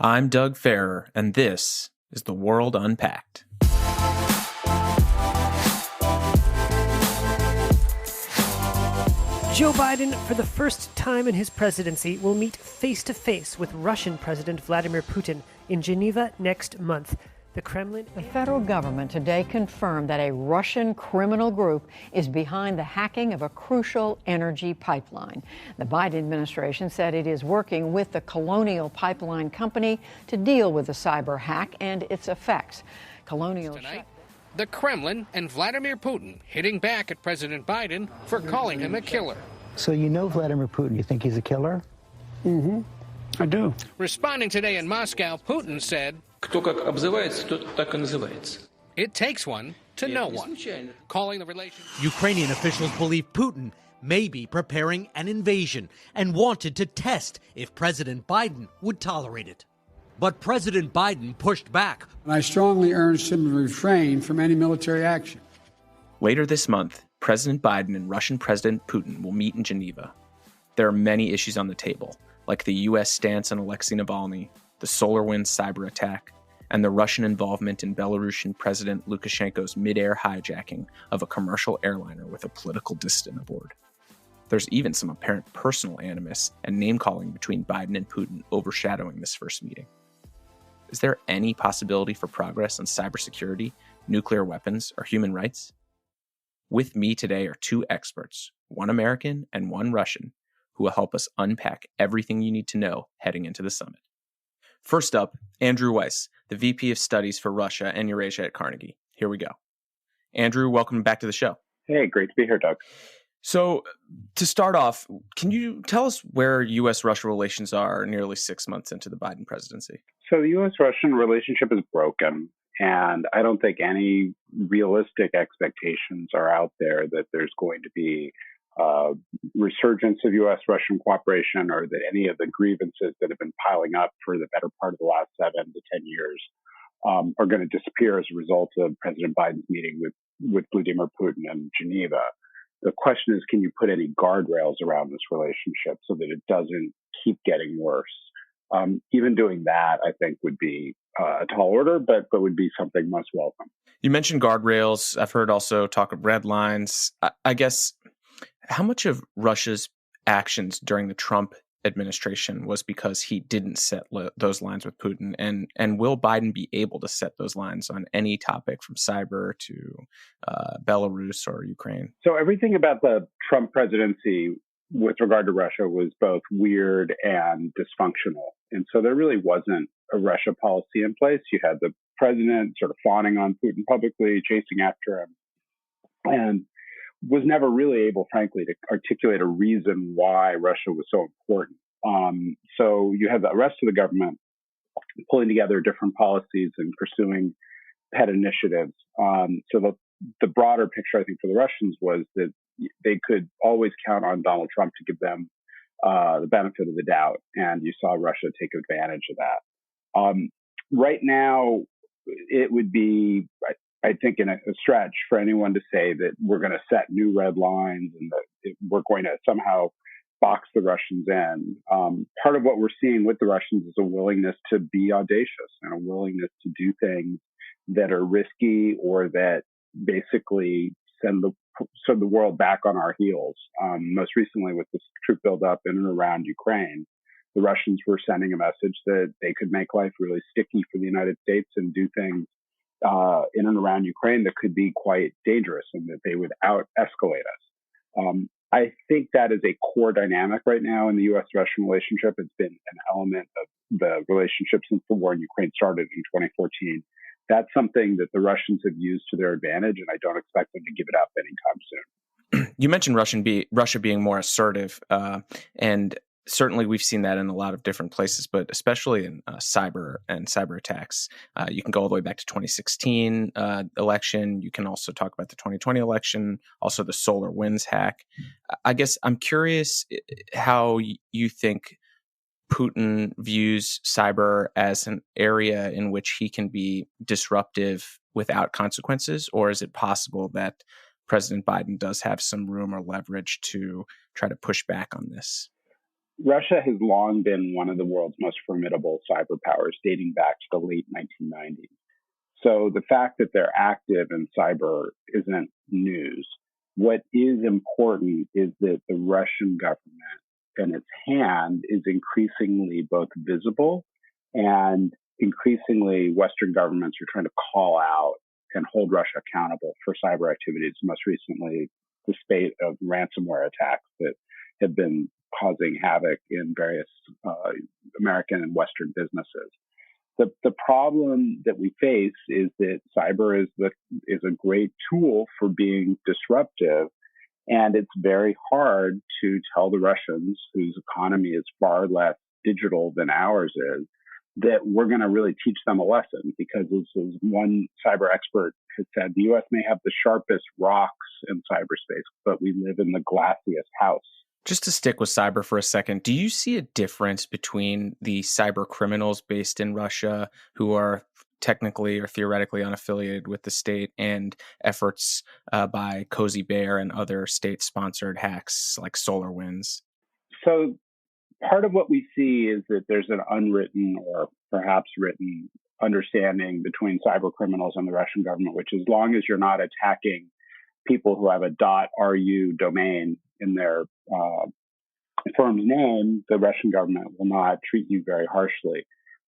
I'm Doug Farrer, and this is The World Unpacked. Joe Biden, for the first time in his presidency, will meet face-to-face with Russian President Vladimir Putin in Geneva next month. The federal government today confirmed that a Russian criminal group is behind the hacking of a crucial energy pipeline. The Biden administration said it is working with the Colonial Pipeline Company to deal with the cyber hack and its effects. Tonight, the Kremlin and Vladimir Putin hitting back at President Biden for calling him a killer. So you know Vladimir Putin, you think he's a killer? Mm-hmm. I do. Responding today in Moscow, Putin said, Кто как обзывается, тот так и называется. It takes one to know one. Calling the relationship. Ukrainian officials believe Putin may be preparing an invasion and wanted to test if President Biden would tolerate it. But President Biden pushed back. And I strongly urged him to refrain from any military action. Later this month, President Biden and Russian President Putin will meet in Geneva. There are many issues on the table, like the U.S. stance on Alexei Navalny, the SolarWinds cyber attack, and the Russian involvement in Belarusian President Lukashenko's mid-air hijacking of a commercial airliner with a political dissident aboard. There's even some apparent personal animus and name-calling between Biden and Putin overshadowing this first meeting. Is there any possibility for progress on cybersecurity, nuclear weapons, or human rights? With me today are two experts, one American and one Russian, who will help us unpack everything you need to know heading into the summit. First up, Andrew Weiss, the VP of Studies for Russia and Eurasia at Carnegie. Here we go. Andrew, welcome back to the show. Hey, great to be here, Doug. So, to start off, can you tell us where U.S.-Russia relations are nearly 6 months into the Biden presidency? So the U.S.-Russian relationship is broken, and I don't think any realistic expectations are out there that there's going to be resurgence of U.S.-Russian cooperation, or that any of the grievances that have been piling up for the better part of the last 7 to 10 years are going to disappear as a result of President Biden's meeting with Vladimir Putin in Geneva. The question is, can you put any guardrails around this relationship so that it doesn't keep getting worse? Even doing that, I think, would be a tall order, but would be something most welcome. You mentioned guardrails. I've heard also talk of red lines. I guess, how much of Russia's actions during the Trump administration was because he didn't set those lines with Putin? And will Biden be able to set those lines on any topic from cyber to Belarus or Ukraine? So everything about the Trump presidency with regard to Russia was both weird and dysfunctional. And so there really wasn't a Russia policy in place. You had the president sort of fawning on Putin publicly, chasing after him, and was never really able, frankly, to articulate a reason why Russia was so important. So you had the rest of the government pulling together different policies and pursuing pet initiatives. So the broader picture, I think, for the Russians was that they could always count on Donald Trump to give them the benefit of the doubt. And you saw Russia take advantage of that. Right now, it would be, I think, in a stretch for anyone to say that we're going to set new red lines and that we're going to somehow box the Russians in. Part of what we're seeing with the Russians is a willingness to be audacious and a willingness to do things that are risky or that basically send the world back on our heels. Most recently with this troop buildup in and around Ukraine, the Russians were sending a message that they could make life really sticky for the United States and do things in and around Ukraine that could be quite dangerous and that they would out-escalate us. I think that is a core dynamic right now in the U.S.-Russian relationship. It's been an element of the relationship since the war in Ukraine started in 2014. That's something that the Russians have used to their advantage, and I don't expect them to give it up anytime soon. You mentioned Russia being more assertive, and certainly we've seen that in a lot of different places, but especially in cyber and cyber attacks. You can go all the way back to 2016 election. You can also talk about the 2020 election, also the SolarWinds hack. I guess I'm curious how you think Putin views cyber as an area in which he can be disruptive without consequences, or is it possible that President Biden does have some room or leverage to try to push back on this? Russia has long been one of the world's most formidable cyber powers, dating back to the late 1990s. So the fact that they're active in cyber isn't news. What is important is that the Russian government and its hand is increasingly both visible and increasingly Western governments are trying to call out and hold Russia accountable for cyber activities, most recently the spate of ransomware attacks that have been causing havoc in various American and Western businesses. The problem that we face is that cyber is a great tool for being disruptive, and it's very hard to tell the Russians, whose economy is far less digital than ours is, that we're going to really teach them a lesson. Because as one cyber expert has said, the U.S. may have the sharpest rocks in cyberspace, but we live in the glassiest house. Just to stick with cyber for a second, do you see a difference between the cyber criminals based in Russia who are technically or theoretically unaffiliated with the state and efforts by Cozy Bear and other state-sponsored hacks like SolarWinds? So part of what we see is that there's an unwritten or perhaps written understanding between cyber criminals and the Russian government, which as long as you're not attacking people who have a .ru domain in their firm's name, the Russian government will not treat you very harshly.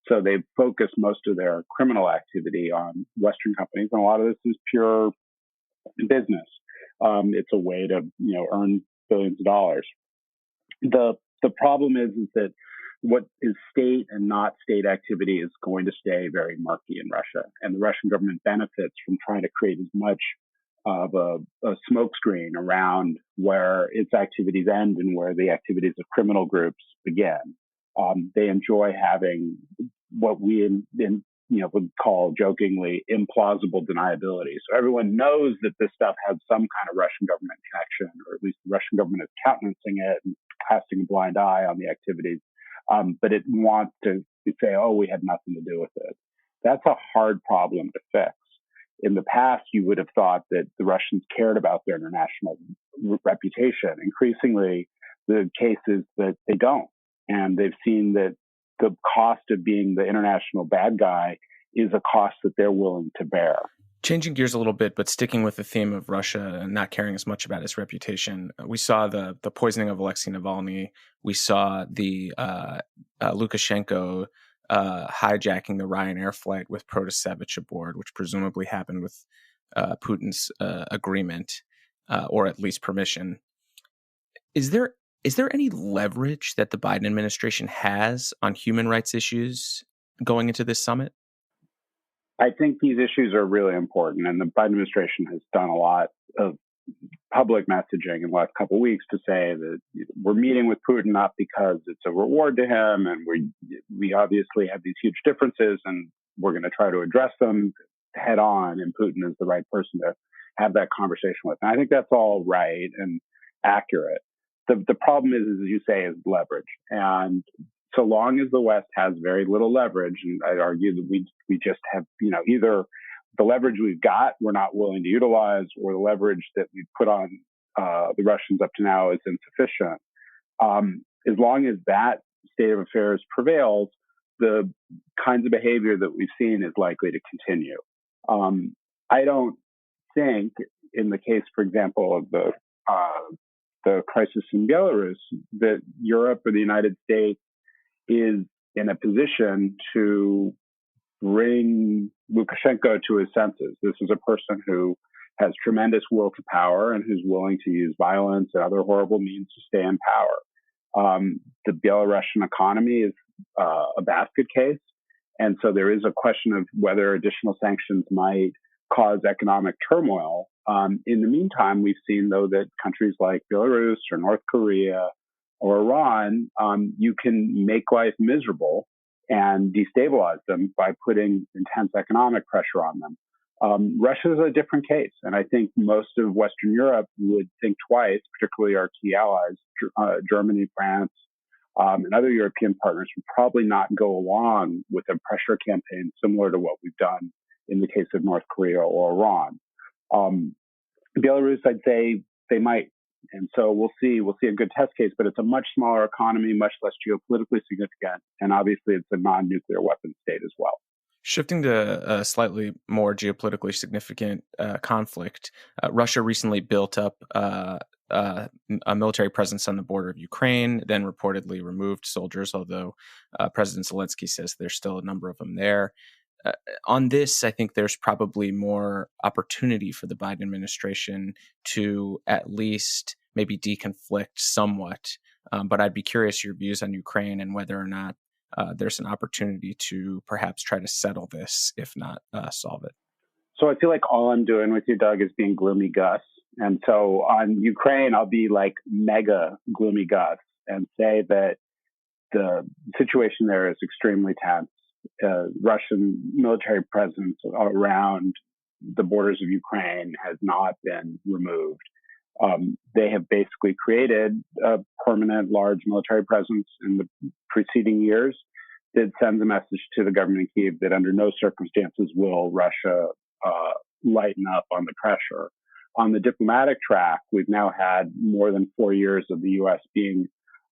So they've focused most of their criminal activity on Western companies, and a lot of this is pure business. It's a way to earn billions of dollars. The problem is that what is state and not state activity is going to stay very murky in Russia, and the Russian government benefits from trying to create as much of a smokescreen around where its activities end and where the activities of criminal groups begin. They enjoy having what we would call jokingly implausible deniability. So everyone knows that this stuff has some kind of Russian government connection, or at least the Russian government is countenancing it and casting a blind eye on the activities. But it wants to say, oh, we had nothing to do with it. That's a hard problem to fix. In the past, you would have thought that the Russians cared about their international reputation. Increasingly, the case is that they don't. And they've seen that the cost of being the international bad guy is a cost that they're willing to bear. Changing gears a little bit, but sticking with the theme of Russia and not caring as much about its reputation, we saw the poisoning of Alexei Navalny. We saw the Lukashenko hijacking the Ryanair flight with Protasevich aboard, which presumably happened with Putin's agreement or at least permission. Is there any leverage that the Biden administration has on human rights issues going into this summit? I think these issues are really important, and the Biden administration has done a lot of public messaging in the last couple of weeks to say that we're meeting with Putin not because it's a reward to him, and we obviously have these huge differences, and we're going to try to address them head on, and Putin is the right person to have that conversation with. And I think that's all right and accurate. The problem is, as you say, is leverage. And so long as the West has very little leverage, and I'd argue that we just have, either the leverage we've got we're not willing to utilize, or the leverage that we've put on the Russians up to now is insufficient. As long as that state of affairs prevails, the kinds of behavior that we've seen is likely to continue. I don't think, in the case, for example, of the crisis in Belarus, that Europe or the United States is in a position to bring Lukashenko to his senses. This is a person who has tremendous will to power and who's willing to use violence and other horrible means to stay in power. The Belarusian economy is a basket case. And so there is a question of whether additional sanctions might cause economic turmoil. In the meantime, we've seen, though, that countries like Belarus or North Korea or Iran, you can make life miserable and destabilize them by putting intense economic pressure on them. Russia is a different case. And I think most of Western Europe would think twice, particularly our key allies, Germany, France, and other European partners would probably not go along with a pressure campaign similar to what we've done in the case of North Korea or Iran. Belarus, I'd say they might And so we'll see a good test case, but it's a much smaller economy, much less geopolitically significant. And obviously it's a non-nuclear weapon state as well. Shifting to a slightly more geopolitically significant conflict, Russia recently built up a military presence on the border of Ukraine, then reportedly removed soldiers, although President Zelensky says there's still a number of them there. On this, I think there's probably more opportunity for the Biden administration to at least maybe deconflict somewhat. But I'd be curious your views on Ukraine and whether or not there's an opportunity to perhaps try to settle this, if not solve it. So I feel like all I'm doing with you, Doug, is being gloomy Gus. And so on Ukraine, I'll be like mega gloomy Gus and say that the situation there is extremely tense. Russian military presence around the borders of Ukraine has not been removed. They have basically created a permanent large military presence in the preceding years that sends a message to the government in Kyiv that under no circumstances will Russia lighten up on the pressure. On the diplomatic track, we've now had more than 4 years of the U.S. being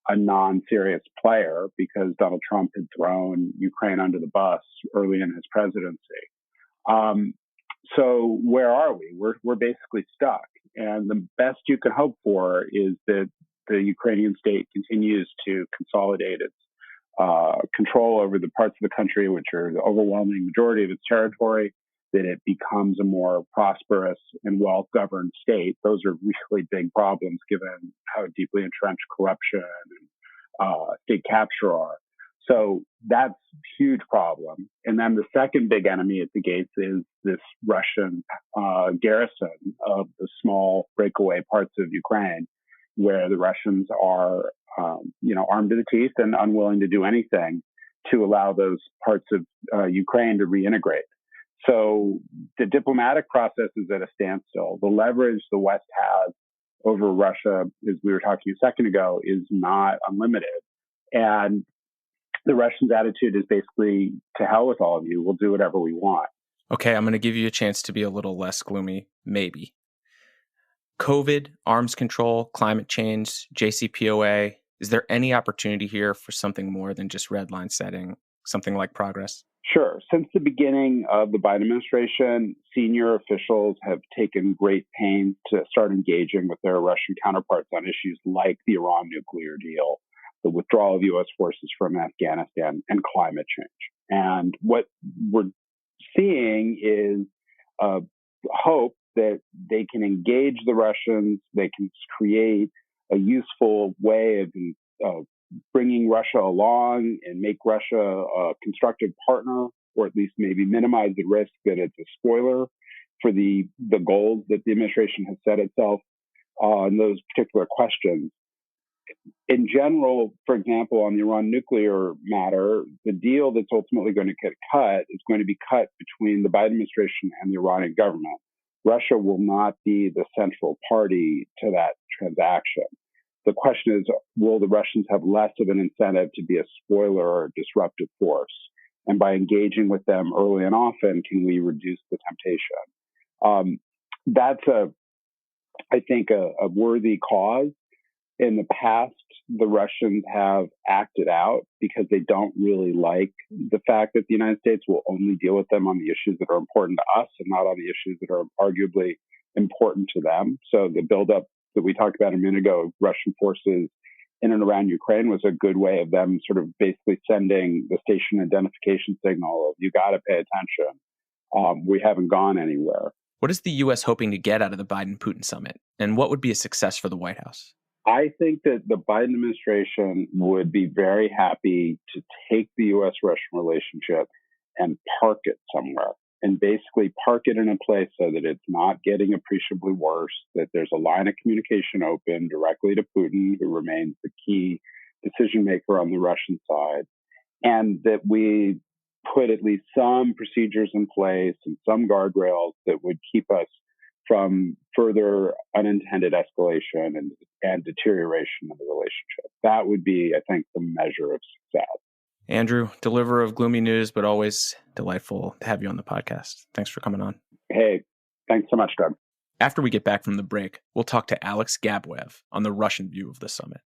a non-serious player because Donald Trump had thrown Ukraine under the bus early in his presidency. So where are we? We're basically stuck. And the best you can hope for is that the Ukrainian state continues to consolidate its control over the parts of the country which are the overwhelming majority of its territory, that it becomes a more prosperous and well-governed state. Those are really big problems given how deeply entrenched corruption and state capture are. So that's a huge problem. And then the second big enemy at the gates is this Russian garrison of the small breakaway parts of Ukraine, where the Russians are, armed to the teeth and unwilling to do anything to allow those parts of Ukraine to reintegrate. So the diplomatic process is at a standstill. The leverage the West has over Russia, as we were talking a second ago, is not unlimited. And the Russians' attitude is basically, to hell with all of you, we'll do whatever we want. Okay, I'm going to give you a chance to be a little less gloomy, maybe. COVID, arms control, climate change, JCPOA. Is there any opportunity here for something more than just red line setting, something like progress? Sure. Since the beginning of the Biden administration, senior officials have taken great pains to start engaging with their Russian counterparts on issues like the Iran nuclear deal, the withdrawal of U.S. forces from Afghanistan, and climate change. And what we're seeing is hope that they can engage the Russians, they can create a useful way of bringing Russia along and make Russia a constructive partner, or at least maybe minimize the risk that it's a spoiler for the goals that the administration has set itself on those particular questions. In general, for example, on the Iran nuclear matter, the deal that's ultimately going to get cut is going to be cut between the Biden administration and the Iranian government. Russia will not be the central party to that transaction. The question is, will the Russians have less of an incentive to be a spoiler or a disruptive force? And by engaging with them early and often, can we reduce the temptation? That's, I think, a worthy cause. In the past, the Russians have acted out because they don't really like the fact that the United States will only deal with them on the issues that are important to us and not on the issues that are arguably important to them. So the buildup that we talked about a minute ago of Russian forces in and around Ukraine was a good way of them sort of basically sending the station identification signal of, you got to pay attention. We haven't gone anywhere. What is the U.S. hoping to get out of the Biden-Putin summit? And what would be a success for the White House? I think that the Biden administration would be very happy to take the U.S.-Russian relationship and park it somewhere, and basically park it in a place so that it's not getting appreciably worse, that there's a line of communication open directly to Putin, who remains the key decision maker on the Russian side, and that we put at least some procedures in place and some guardrails that would keep us from further unintended escalation and deterioration of the relationship. That would be, I think, the measure of success. Andrew, deliverer of gloomy news, but always delightful to have you on the podcast. Thanks for coming on. Hey, thanks so much, Doug. After we get back from the break, we'll talk to Alex Gabuev on the Russian view of the summit.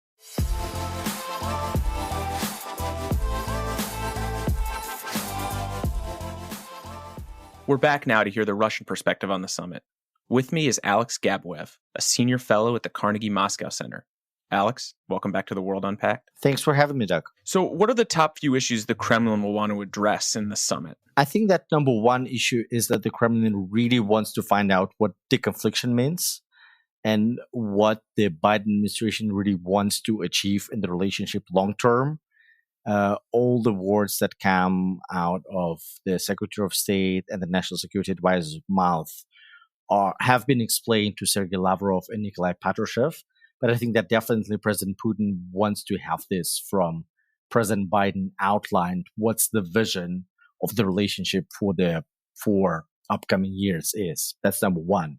We're back now to hear the Russian perspective on the summit. With me is Alex Gabuev, a senior fellow at the Carnegie Moscow Center. Alex, welcome back to the World Unpacked. Thanks for having me, Doug. So what are the top few issues the Kremlin will want to address in the summit? I think that number one issue is that the Kremlin really wants to find out what deconfliction means and what the Biden administration really wants to achieve in the relationship long term. All the words that come out of the Secretary of State and the National Security Advisor's mouth have been explained to Sergei Lavrov and Nikolai Patrushev. But I think that definitely President Putin wants to have this from President Biden outlined. What's the vision of the relationship for the 4 upcoming years is? That's number one.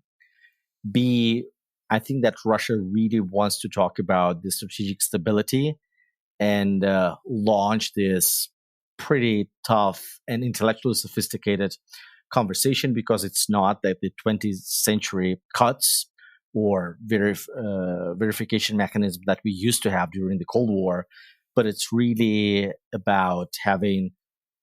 B, I think that Russia really wants to talk about the strategic stability and launch this pretty tough and intellectually sophisticated conversation, because it's not that the 20th century cuts or verification mechanism that we used to have during the Cold War, but it's really about having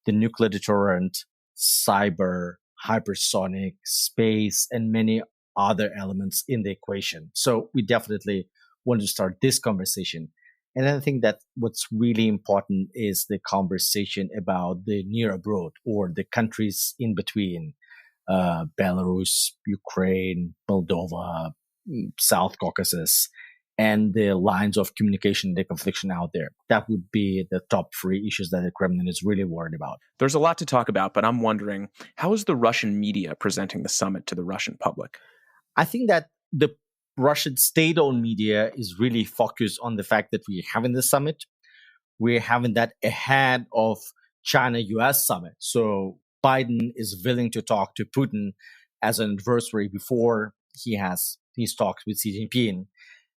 the nuclear deterrent, cyber, hypersonic, space, and many other elements in the equation. So we definitely want to start this conversation. And I think that what's really important is the conversation about the near abroad, or the countries in between, Belarus, Ukraine, Moldova, South Caucasus, and the lines of communication and deconfliction out there. That would be the top 3 issues that the Kremlin is really worried about. There's a lot to talk about, but I'm wondering, how is the Russian media presenting the summit to the Russian public? I think that the Russian state-owned media is really focused on the fact that we're having this summit. We're having that ahead of China-US summit. So Biden is willing to talk to Putin as an adversary before he has his talks with Xi Jinping.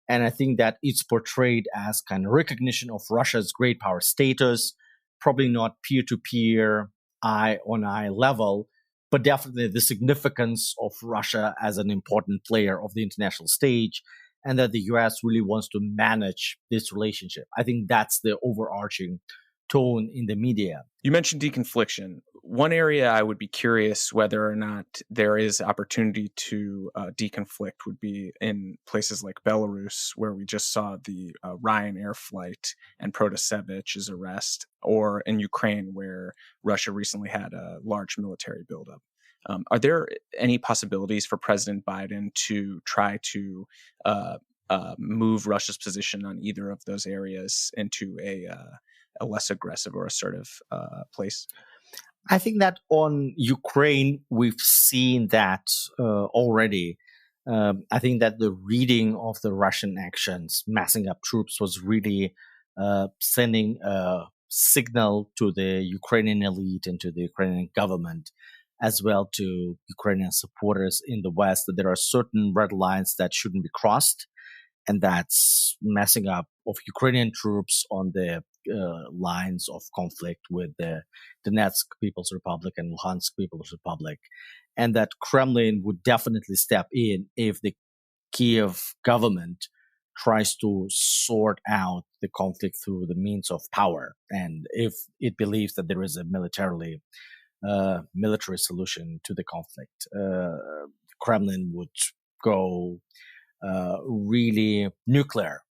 And I think that it's portrayed as kind of recognition of Russia's great power status, probably not peer-to-peer, eye-on-eye level, but definitely the significance of Russia as an important player of the international stage, and that the US really wants to manage this relationship. I think that's the overarching tone in the media. You mentioned deconfliction. One area I would be curious whether or not there is opportunity to deconflict would be in places like Belarus, where we just saw the Ryanair flight and Protasevich's arrest, or in Ukraine, where Russia recently had a large military buildup. Are there any possibilities for President Biden to try to move Russia's position on either of those areas into a less aggressive or assertive place? I think that on Ukraine, we've seen that already. I think that the reading of the Russian actions, massing up troops, was really sending a signal to the Ukrainian elite and to the Ukrainian government, as well to Ukrainian supporters in the West, that there are certain red lines that shouldn't be crossed. And that's messing up of Ukrainian troops on the lines of conflict with the Donetsk People's Republic and Luhansk People's Republic. And that Kremlin would definitely step in if the Kiev government tries to sort out the conflict through the means of power. And if it believes that there is a military solution to the conflict, Kremlin would go really nuclear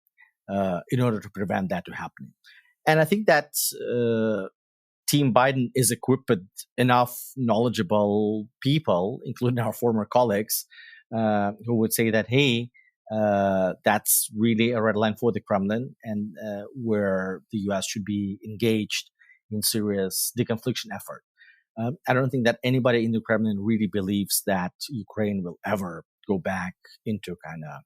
in order to prevent that to happen. And I think that Team Biden is equipped with enough knowledgeable people, including our former colleagues, who would say that, hey, that's really a red line for the Kremlin, and where the U.S. should be engaged in serious deconfliction effort. I don't think that anybody in the Kremlin really believes that Ukraine will ever go back into kind of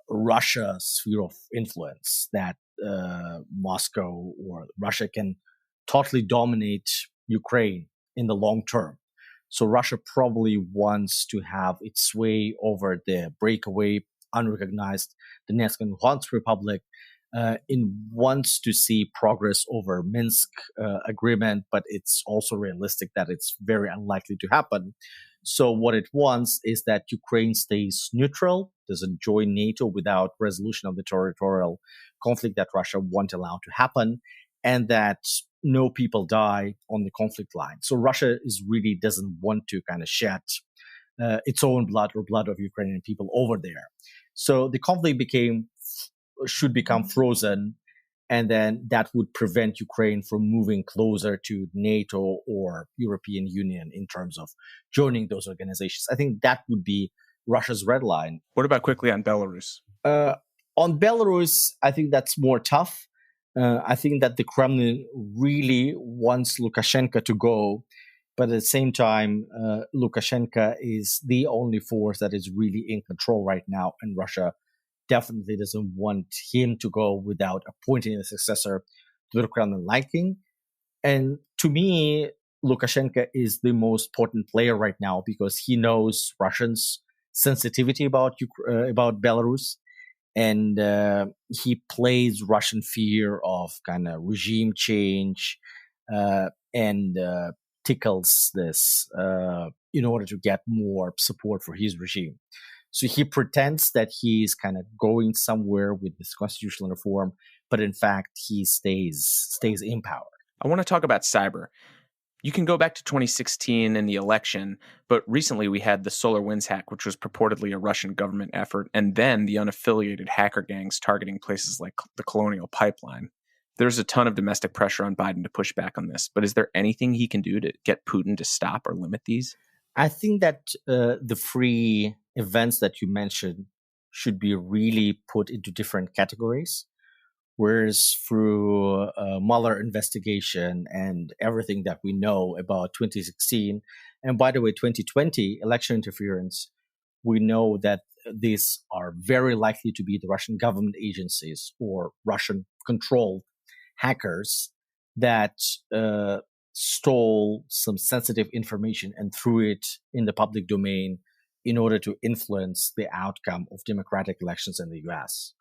Russia's sphere of influence, that Moscow or Russia can totally dominate Ukraine in the long term. So Russia probably wants to have its sway over the breakaway, unrecognized Donetsk and Luhansk Republic, wants to see progress over Minsk agreement, but it's also realistic that it's very unlikely to happen. So what it wants is that Ukraine stays neutral, doesn't join NATO without resolution of the territorial conflict that Russia won't allow to happen, and that no people die on the conflict line. So Russia really doesn't want to kind of shed its own blood or blood of Ukrainian people over there. So the conflict should become frozen, and then that would prevent Ukraine from moving closer to NATO or European Union in terms of joining those organizations. I think that would be Russia's red line. What about quickly on Belarus? On Belarus, I think that's more tough. I think that the Kremlin really wants Lukashenko to go, but at the same time, Lukashenko is the only force that is really in control right now, and Russia definitely doesn't want him to go without appointing a successor to the Kremlin liking. And to me, Lukashenko is the most important player right now because he knows Russians' sensitivity about Belarus, and he plays Russian fear of kind of regime change and tickles this in order to get more support for his regime. So he pretends that he's kind of going somewhere with this constitutional reform, but in fact, he stays in power. I want to talk about cyber. You can go back to 2016 and the election, but recently we had the SolarWinds hack, which was purportedly a Russian government effort, and then the unaffiliated hacker gangs targeting places like the Colonial Pipeline. There's a ton of domestic pressure on Biden to push back on this, but is there anything he can do to get Putin to stop or limit these? I think that the three events that you mentioned should be really put into different categories. Whereas through Mueller investigation and everything that we know about 2016, and by the way, 2020 election interference, we know that these are very likely to be the Russian government agencies or Russian-controlled hackers that stole some sensitive information and threw it in the public domain in order to influence the outcome of democratic elections in the US.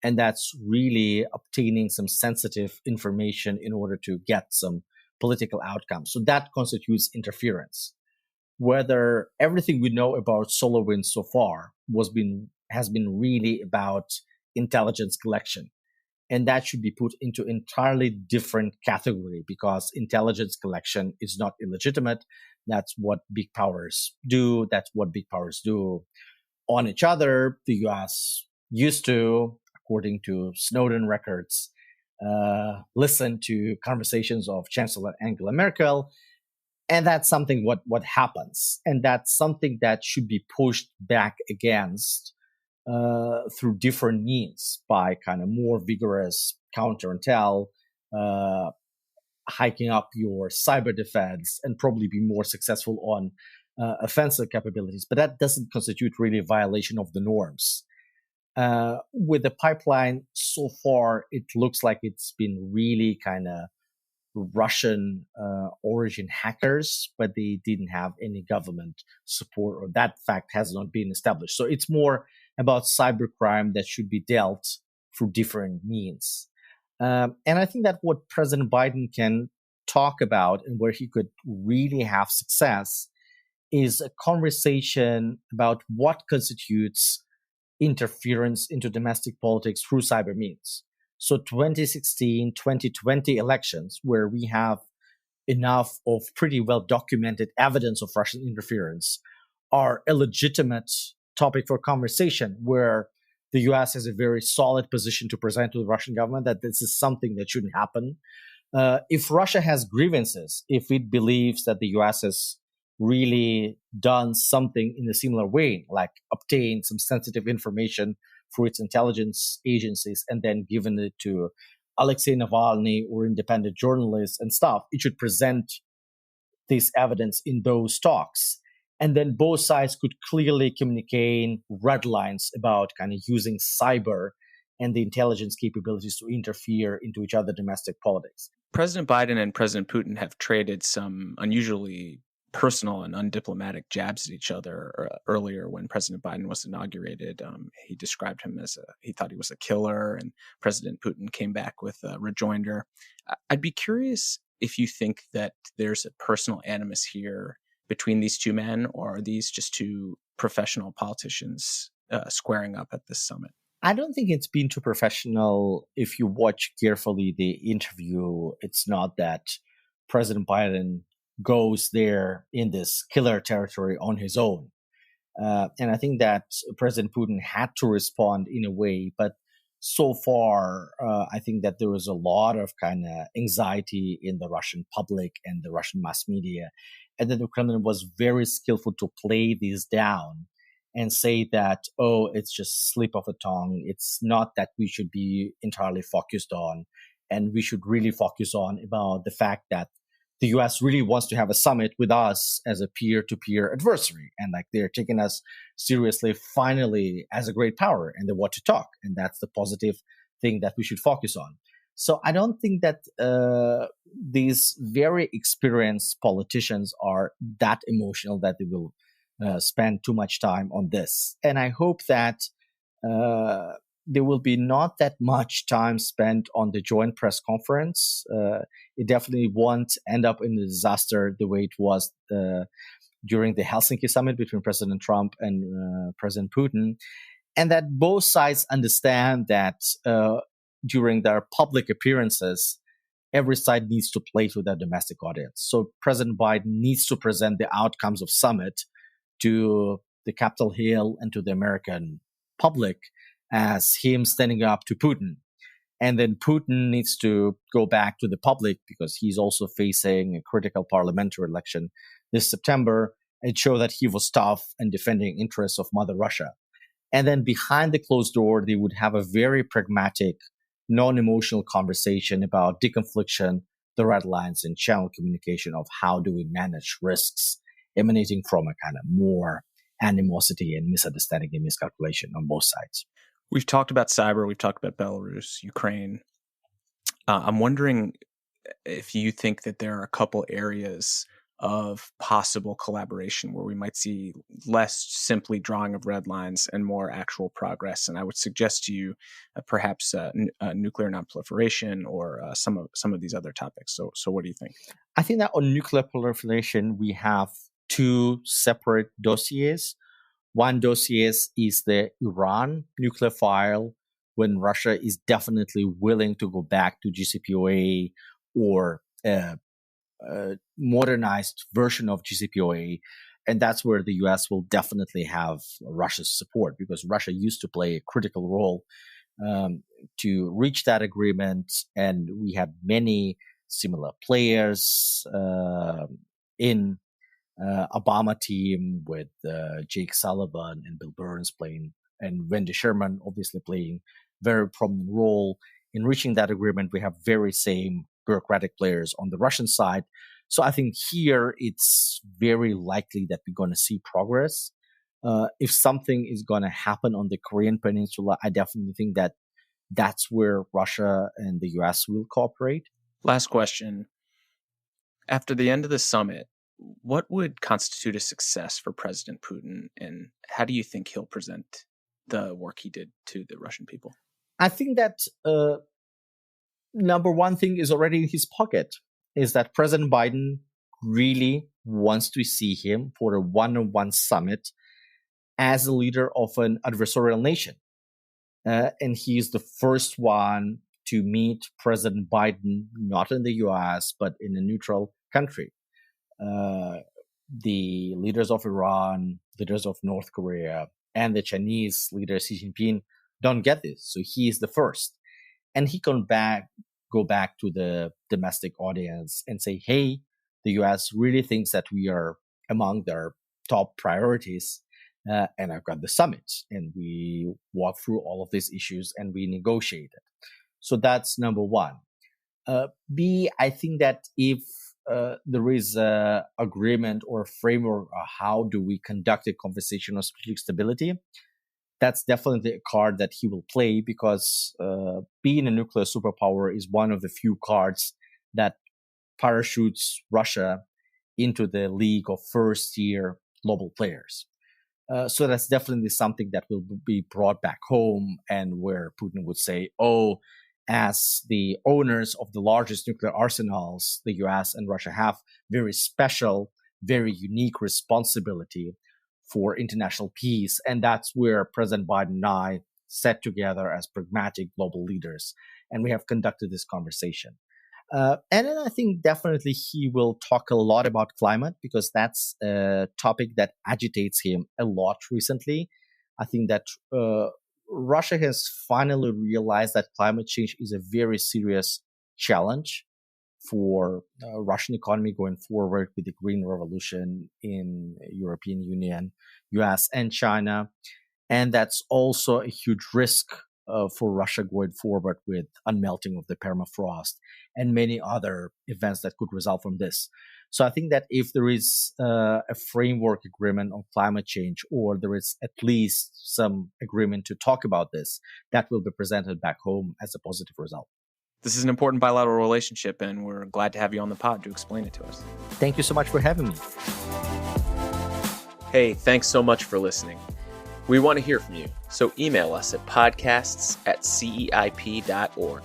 And that's really obtaining some sensitive information in order to get some political outcomes. So that constitutes interference. Whether everything we know about SolarWinds so far has been really about intelligence collection. And that should be put into entirely different category because intelligence collection is not illegitimate. That's what big powers do. That's what big powers do on each other. The US used to, according to Snowden records, listen to conversations of Chancellor Angela Merkel. And that's something what happens. And that's something that should be pushed back against through different means by kind of more vigorous counterintel, hiking up your cyber defense, and probably be more successful on offensive capabilities. But that doesn't constitute really a violation of the norms. With the pipeline, so far, it looks like it's been really kind of Russian origin hackers, but they didn't have any government support, or that fact has not been established. So it's more about cybercrime that should be dealt through different means. And I think that what President Biden can talk about and where he could really have success is a conversation about what constitutes interference into domestic politics through cyber means. So 2016, 2020 elections, where we have enough of pretty well documented evidence of Russian interference, are a legitimate topic for conversation, where the US has a very solid position to present to the Russian government that this is something that shouldn't happen. If Russia has grievances, if it believes that the US has really done something in a similar way, like obtained some sensitive information through its intelligence agencies and then given it to Alexei Navalny or independent journalists and stuff, it should present this evidence in those talks. And then both sides could clearly communicate red lines about kind of using cyber and the intelligence capabilities to interfere into each other's domestic politics. President Biden and President Putin have traded some unusually personal and undiplomatic jabs at each other earlier when President Biden was inaugurated. He described him as he thought he was a killer, and President Putin came back with a rejoinder. I'd be curious if you think that there's a personal animus here between these two men, or are these just two professional politicians squaring up at this summit? I don't think it's been too professional. If you watch carefully the interview, it's not that President Biden goes there in this killer territory on his own. And I think that President Putin had to respond in a way, but so far, I think that there was a lot of kind of anxiety in the Russian public and the Russian mass media, and that the Kremlin was very skillful to play these down and say that, oh, it's just slip of a tongue. It's not that we should be entirely focused on, and we should really focus on about the fact that the US really wants to have a summit with us as a peer-to-peer adversary. And like they're taking us seriously, finally, as a great power, and they want to talk. And that's the positive thing that we should focus on. So I don't think that these very experienced politicians are that emotional that they will spend too much time on this. And I hope that there will be not that much time spent on the joint press conference. It definitely won't end up in a disaster the way it was during the Helsinki summit between President Trump and President Putin. And that both sides understand that during their public appearances, every side needs to play to their domestic audience. So President Biden needs to present the outcomes of summit to the Capitol Hill and to the American public as him standing up to Putin. And then Putin needs to go back to the public because he's also facing a critical parliamentary election this September and show that he was tough and defending interests of Mother Russia. And then behind the closed door, they would have a very pragmatic, non-emotional conversation about deconfliction, the red lines, and channel communication of how do we manage risks emanating from a kind of more animosity and misunderstanding and miscalculation on both sides. We've talked about cyber. We've talked about Belarus, Ukraine. I'm wondering if you think that there are a couple areas of possible collaboration where we might see less simply drawing of red lines and more actual progress. And I would suggest to you perhaps nuclear nonproliferation or some of these other topics. So what do you think? I think that on nuclear proliferation, we have two separate dossiers. One dossier is the Iran nuclear file, when Russia is definitely willing to go back to JCPOA or a modernized version of JCPOA. And that's where the US will definitely have Russia's support, because Russia used to play a critical role to reach that agreement. And we have many similar players in Obama team with Jake Sullivan and Bill Burns playing, and Wendy Sherman obviously playing very prominent role in reaching that agreement. We have very same bureaucratic players on the Russian side. So I think here it's very likely that we're going to see progress. If something is going to happen on the Korean Peninsula, I definitely think that that's where Russia and the US will cooperate. Last question. After the end of the summit, what would constitute a success for President Putin, and how do you think he'll present the work he did to the Russian people? I think that number one thing is already in his pocket, is that President Biden really wants to see him for a one-on-one summit as a leader of an adversarial nation. And he is the first one to meet President Biden, not in the US, but in a neutral country. The leaders of Iran, leaders of North Korea, and the Chinese leader Xi Jinping don't get this. So he is the first. And he can go back to the domestic audience and say, hey, the US really thinks that we are among their top priorities. And I've got the summit. And we walk through all of these issues and we negotiate it. So that's number one. B, I think that if there is an agreement or a framework of how do we conduct a conversation on strategic stability, that's definitely a card that he will play, because being a nuclear superpower is one of the few cards that parachutes Russia into the league of first-tier global players. So that's definitely something that will be brought back home, and where Putin would say, oh, as the owners of the largest nuclear arsenals the US and Russia have, very special very unique responsibility for international peace. And that's where President Biden and I sat together as pragmatic global leaders, and we have conducted this conversation. And then I think definitely he will talk a lot about climate, because that's a topic that agitates him a lot recently. I think that Russia has finally realized that climate change is a very serious challenge for Russian economy going forward with the Green Revolution in European Union, US, and China. And that's also a huge risk for Russia going forward with unmelting of the permafrost and many other events that could result from this. So I think that if there is a framework agreement on climate change, or there is at least some agreement to talk about this, that will be presented back home as a positive result. This is an important bilateral relationship, and we're glad to have you on the pod to explain it to us. Thank you so much for having me. Hey, thanks so much for listening. We want to hear from you, so email us at podcasts@ceip.org.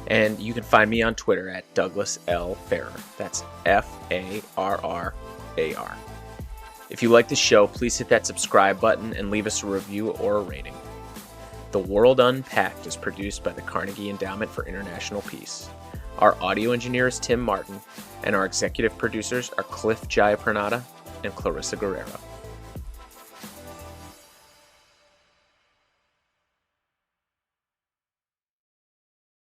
And you can find me on Twitter at Douglas L. Farrer. That's Farrar. If you like the show, please hit that subscribe button and leave us a review or a rating. The World Unpacked is produced by the Carnegie Endowment for International Peace. Our audio engineer is Tim Martin, and our executive producers are Cliff Jayapranada and Clarissa Guerrero.